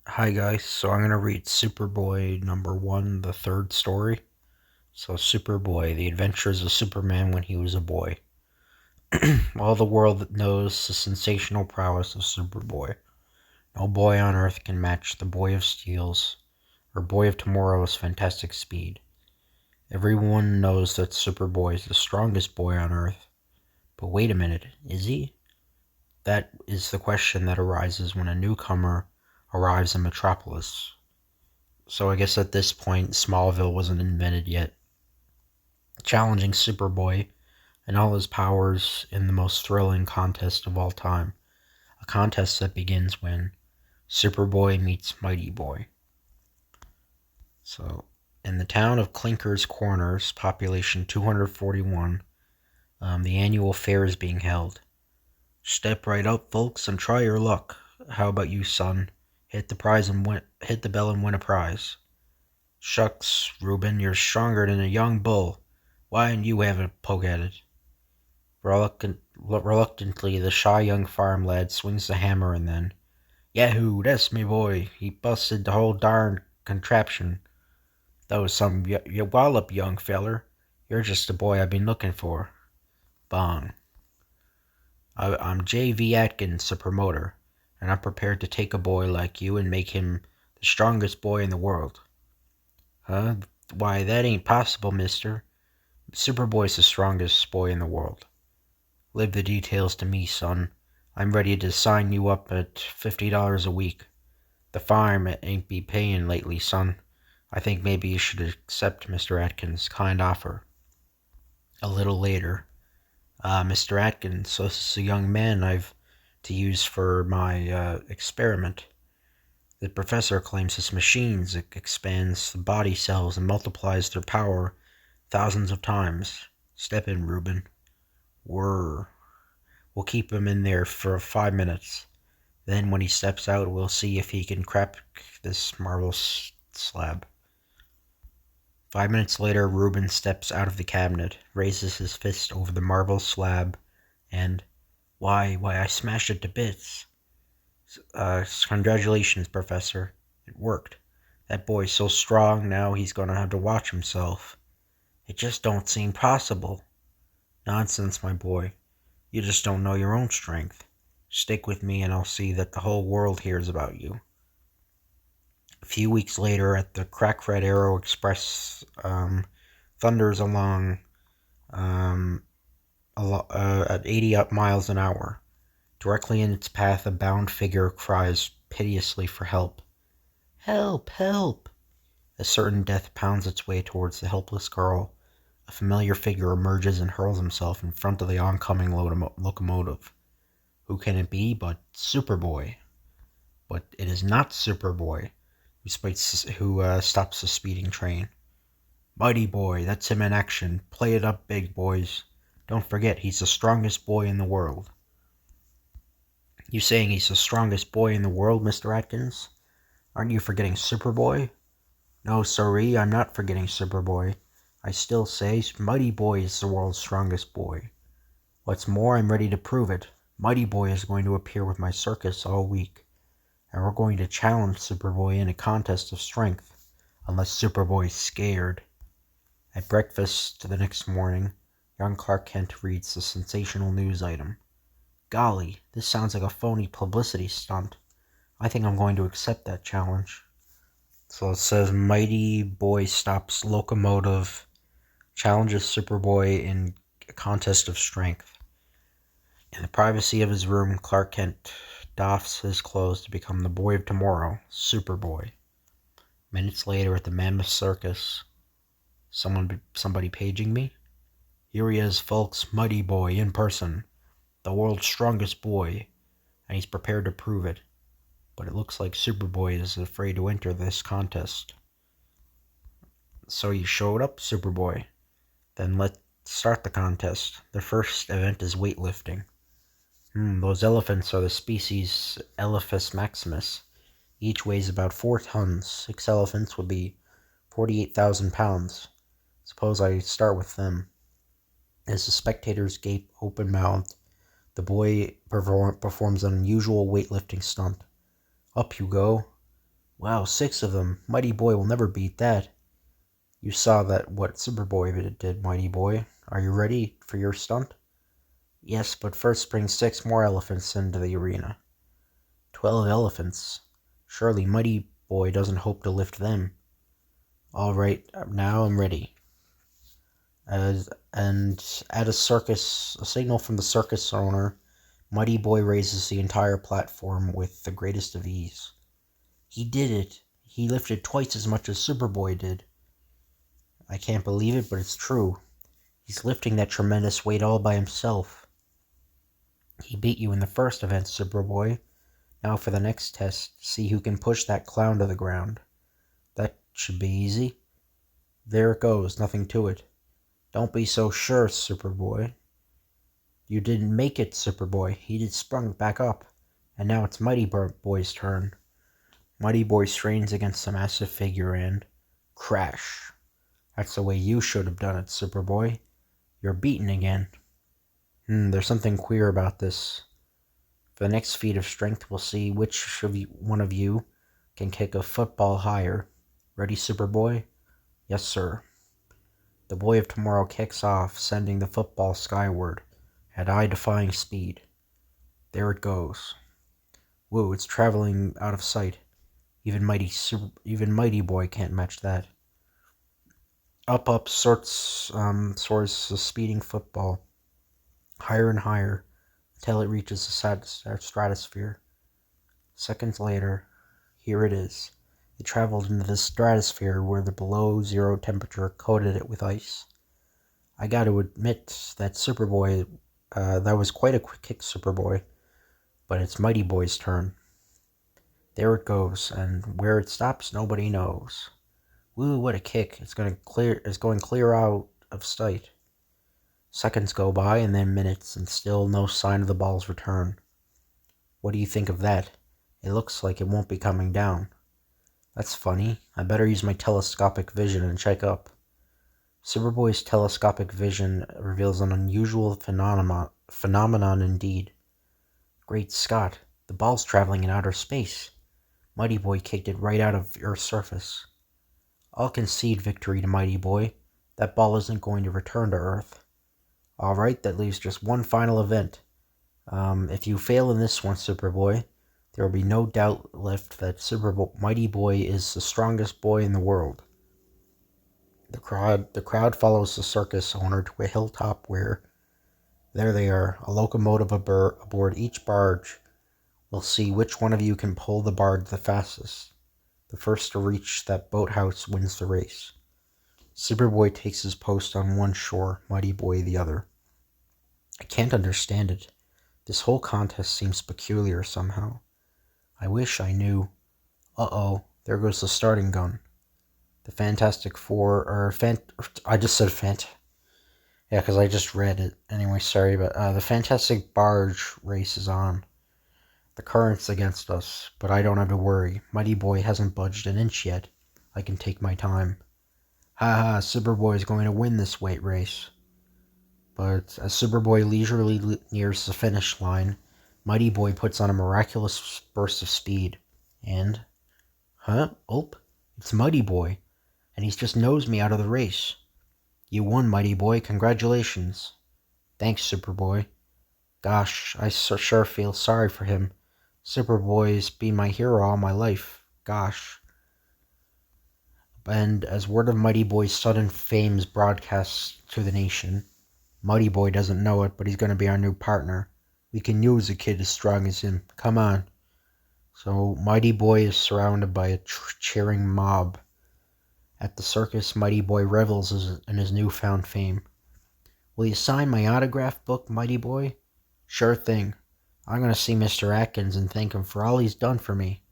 Hi guys, so I'm gonna read Superboy number 1, the third story. So Superboy, the adventures of Superman when he was a boy. All the world knows the sensational prowess of Superboy. No boy on Earth can match the Boy of Steel's or Boy of Tomorrow's fantastic speed. Everyone knows that Superboy is the strongest boy on Earth. But wait a minute, is he? That is the question that arises when a newcomer arrives in Metropolis. So I guess at this point, Smallville wasn't invented yet. Challenging Superboy and all his powers in the most thrilling contest of all time. A contest that begins when Superboy meets Mighty Boy. So, in the town of Clinker's Corners, population 241, the annual fair is being held. Step right up, folks, and try your luck. How about you, son? Hit the bell and win a prize. Shucks, Reuben, you're stronger than a young bull. Why didn't you have a poke at it? Reluctantly, the shy young farm lad swings the hammer and then, Yahoo, that's me boy. He busted the whole darn contraption. That was some wallop, young feller. You're just the boy I've been looking for. Bong. I'm J.V. Atkins, the promoter, and I'm prepared to take a boy like you and make him the strongest boy in the world. Huh? Why, that ain't possible, mister. Superboy's the strongest boy in the world. Leave the details to me, son. I'm ready to sign you up at $50 a week. The farm ain't be paying lately, son. I think maybe you should accept Mr. Atkins' kind offer. A little later. Mr. Atkins, so this is a young man I've to use for my experiment. The professor claims his machines expands the body cells and multiplies their power thousands of times. Step in, Reuben. We'll keep him in there for 5 minutes. Then when he steps out, we'll see if he can crack this marble slab. 5 minutes later, Reuben steps out of the cabinet, raises his fist over the marble slab, and, why, I smashed it to bits. Congratulations, Professor. It worked. That boy's so strong now he's gonna have to watch himself. It just don't seem possible. Nonsense, my boy. You just don't know your own strength. Stick with me and I'll see that the whole world hears about you. A few weeks later, at the Crack Red Arrow Express, thunders along at 80 miles an hour. Directly in its path, a bound figure cries piteously for help. Help! Help! A certain death pounds its way towards the helpless girl. A familiar figure emerges and hurls himself in front of the oncoming locomotive. Who can it be but Superboy? But it is not Superboy who stops the speeding train. Mighty Boy, that's him in action. Play it up big, boys. Don't forget, he's the strongest boy in the world. You saying he's the strongest boy in the world, Mr. Atkins? Aren't you forgetting Superboy? No, sorry, I'm not forgetting Superboy. I still say Mighty Boy is the world's strongest boy. What's more, I'm ready to prove it. Mighty Boy is going to appear with my circus all week, and we're going to challenge Superboy in a contest of strength, unless Superboy's scared. At breakfast the next morning, young Clark Kent reads the sensational news item. Golly, this sounds like a phony publicity stunt. I think I'm going to accept that challenge. So it says Mighty Boy stops locomotive, challenges Superboy in a contest of strength. In the privacy of his room, Clark Kent doffs his clothes to become the Boy of Tomorrow, Superboy. Minutes later at the Mammoth Circus, somebody paging me? Here he is, folks, Mighty Boy in person, the world's strongest boy, and he's prepared to prove it. But it looks like Superboy is afraid to enter this contest. So you showed up, Superboy. Then let's start the contest. The first event is weightlifting. Those elephants are the species Elephas maximus. Each weighs about 4 tons. 6 elephants would be 48,000 pounds. Suppose I start with them. As the spectators gape open-mouthed, the boy performs an unusual weightlifting stunt. Up you go. Wow, 6 of them. Mighty Boy will never beat that. You saw what Superboy did, Mighty Boy. Are you ready for your stunt? Yes, but first bring 6 more elephants into the arena. 12 elephants? Surely Mighty Boy doesn't hope to lift them. All right, now I'm ready. And at a signal from the circus owner, Mighty Boy raises the entire platform with the greatest of ease. He did it. He lifted twice as much as Superboy did. I can't believe it, but it's true. He's lifting that tremendous weight all by himself. He beat you in the first event, Superboy. Now for the next test, see who can push that clown to the ground. That should be easy. There it goes, nothing to it. Don't be so sure, Superboy. You didn't make it, Superboy. He did sprung back up. And now it's Mighty Boy's turn. Mighty Boy strains against the massive figure and... crash. That's the way you should have done it, Superboy. You're beaten again. There's something queer about this. For the next feat of strength, we'll see which one of you can kick a football higher. Ready, Superboy? Yes, sir. The boy of tomorrow kicks off, sending the football skyward at eye-defying speed. There it goes. Whoa, it's traveling out of sight. Even Mighty Boy can't match that. Up soars the speeding football, higher and higher, until it reaches the stratosphere. Seconds later, here it is. It traveled into the stratosphere where the below-zero temperature coated it with ice. I got to admit that Superboy, that was quite a quick kick, Superboy, but it's Mighty Boy's turn. There it goes, and where it stops, nobody knows. Woo, what a kick. It's going clear out of sight. Seconds go by, and then minutes, and still no sign of the ball's return. What do you think of that? It looks like it won't be coming down. That's funny. I better use my telescopic vision and check up. Superboy's telescopic vision reveals an unusual phenomenon indeed. Great Scott, the ball's traveling in outer space. Mighty Boy kicked it right out of Earth's surface. I'll concede victory to Mighty Boy. That ball isn't going to return to Earth. Alright, that leaves just one final event. If you fail in this one, Superboy, there will be no doubt left that Mighty Boy is the strongest boy in the world. The crowd follows the circus owner to a hilltop where, there they are, a locomotive aboard each barge. We'll see which one of you can pull the barge the fastest. The first to reach that boathouse wins the race. Superboy takes his post on one shore, Mighty Boy the other. I can't understand it. This whole contest seems peculiar somehow. I wish I knew. Uh-oh, there goes the starting gun. The Fantastic Four, I just said yeah, because I just read it. Anyway, sorry, but the Fantastic Barge race is on. The current's against us, but I don't have to worry. Mighty Boy hasn't budged an inch yet. I can take my time. Ha, Superboy is going to win this weight race. But as Superboy leisurely nears the finish line, Mighty Boy puts on a miraculous burst of speed. And... it's Mighty Boy. And he's just nosed me out of the race. You won, Mighty Boy. Congratulations. Thanks, Superboy. Gosh, I sure feel sorry for him. Superboy's been my hero all my life. Gosh. And as word of Mighty Boy's sudden fame's broadcast to the nation, Mighty Boy doesn't know it, but he's going to be our new partner. We can use a kid as strong as him. Come on. So Mighty Boy is surrounded by a cheering mob. At the circus, Mighty Boy revels in his newfound fame. Will you sign my autograph book, Mighty Boy? Sure thing. I'm going to see Mr. Atkins and thank him for all he's done for me.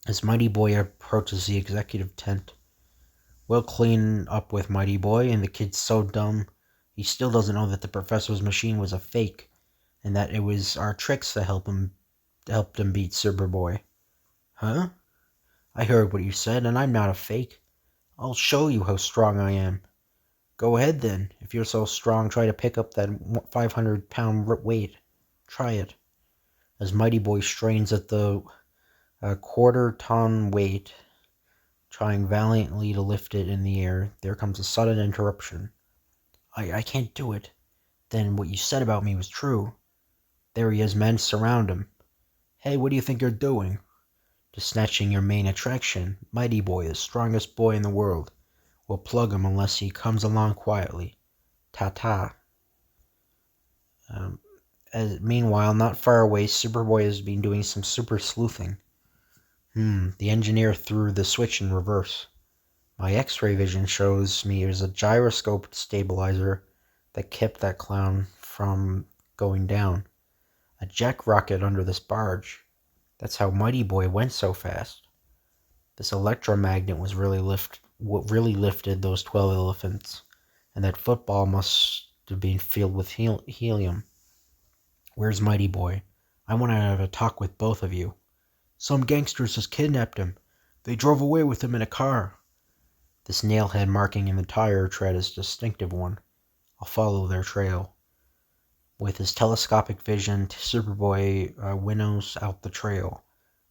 As Mighty Boy approaches the executive tent, we'll clean up with Mighty Boy, and the kid's so dumb, he still doesn't know that the professor's machine was a fake, and that it was our tricks that helped him beat Superboy. Huh? I heard what you said, and I'm not a fake. I'll show you how strong I am. Go ahead then. If you're so strong, try to pick up that 500-pound weight. Try it. As Mighty Boy strains at the a quarter-ton weight, trying valiantly to lift it in the air. There comes a sudden interruption. I can't do it. Then what you said about me was true. There he is, men, surround him. Hey, what do you think you're doing? Just snatching your main attraction. Mighty Boy, the strongest boy in the world. We'll plug him unless he comes along quietly. Ta-ta. Meanwhile, not far away, Superboy has been doing some super sleuthing. The engineer threw the switch in reverse. My X-ray vision shows me there's a gyroscope stabilizer that kept that clown from going down. A jet rocket under this barge. That's how Mighty Boy went so fast. This electromagnet was what really lifted those 12 elephants, and that football must have been filled with helium. Where's Mighty Boy? I want to have a talk with both of you. Some gangsters just kidnapped him. They drove away with him in a car. This nailhead marking in the tire tread is a distinctive one. I'll follow their trail. With his telescopic vision, Superboy winnows out the trail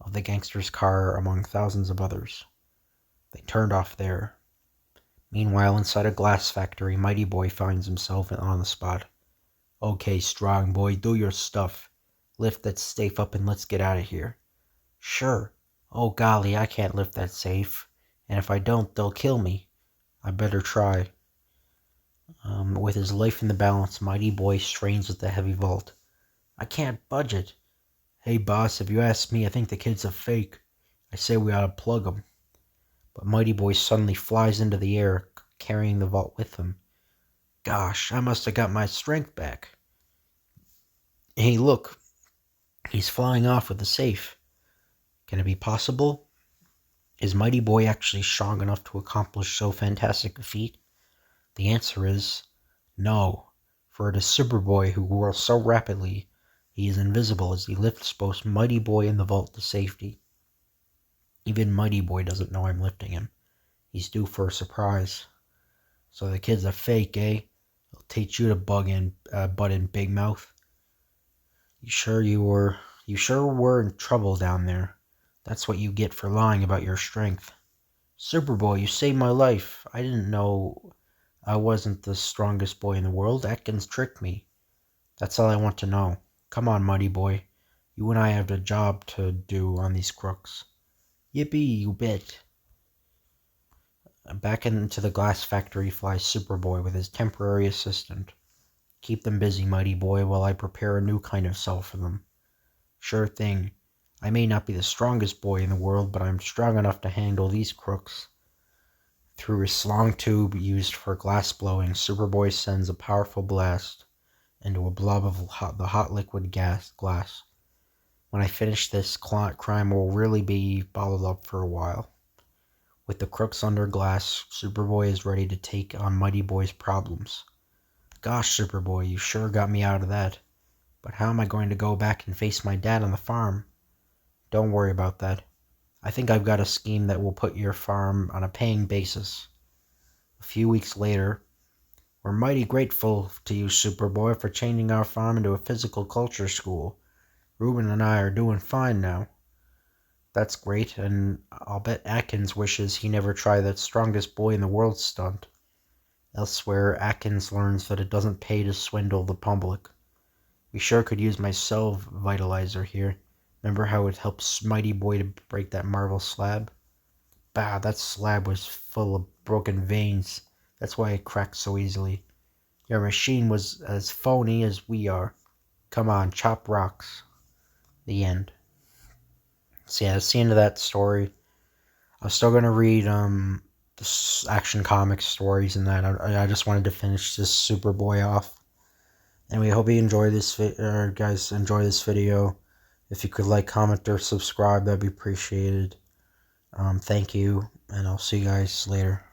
of the gangster's car among thousands of others. They turned off there. Meanwhile, inside a glass factory, Mighty Boy finds himself on the spot. Okay, strong boy, do your stuff. Lift that safe up and let's get out of here. Sure. Oh golly, I can't lift that safe. And if I don't, they'll kill me. I better try. With his life in the balance, Mighty Boy strains at the heavy vault. I can't budge it. Hey boss, if you ask me, I think the kid's a fake. I say we ought to plug him. But Mighty Boy suddenly flies into the air, carrying the vault with him. Gosh, I must have got my strength back. Hey, look. He's flying off with the safe. Can it be possible? Is Mighty Boy actually strong enough to accomplish so fantastic a feat? The answer is no, for it is Superboy who whirls so rapidly he is invisible as he lifts both Mighty Boy and the vault to safety. Even Mighty Boy doesn't know I'm lifting him. He's due for a surprise. So the kid's a fake, eh? I'll teach you to butt in, big mouth. You sure were in trouble down there. That's what you get for lying about your strength. Superboy, you saved my life. I didn't know I wasn't the strongest boy in the world. Atkins tricked me. That's all I want to know. Come on, Mighty Boy. You and I have a job to do on these crooks. Yippee, you bet. Back into the glass factory flies Superboy with his temporary assistant. Keep them busy, Mighty Boy, while I prepare a new kind of cell for them. Sure thing. I may not be the strongest boy in the world, but I'm strong enough to handle these crooks. Through his long tube used for glass blowing, Superboy sends a powerful blast into a blob of the hot liquid glass. When I finish this, crime will really be bottled up for a while. With the crooks under glass, Superboy is ready to take on Mighty Boy's problems. Gosh, Superboy, you sure got me out of that. But how am I going to go back and face my dad on the farm? Don't worry about that. I think I've got a scheme that will put your farm on a paying basis. A few weeks later, we're mighty grateful to you, Superboy, for changing our farm into a physical culture school. Ruben and I are doing fine now. That's great, and I'll bet Atkins wishes he never tried that strongest boy in the world stunt. Elsewhere, Atkins learns that it doesn't pay to swindle the public. We sure could use my cell vitalizer here. Remember how it helps Mighty Boy to break that marble slab? Bah, that slab was full of broken veins. That's why it cracked so easily. Your machine was as phony as we are. Come on, chop rocks. The end. So yeah, that's the end of that story. I'm still going to read the Action Comics stories and that. I just wanted to finish this Superboy off. And we hope you enjoy this guys enjoy this video. If you could like, comment, or subscribe, that'd be appreciated. Thank you, and I'll see you guys later.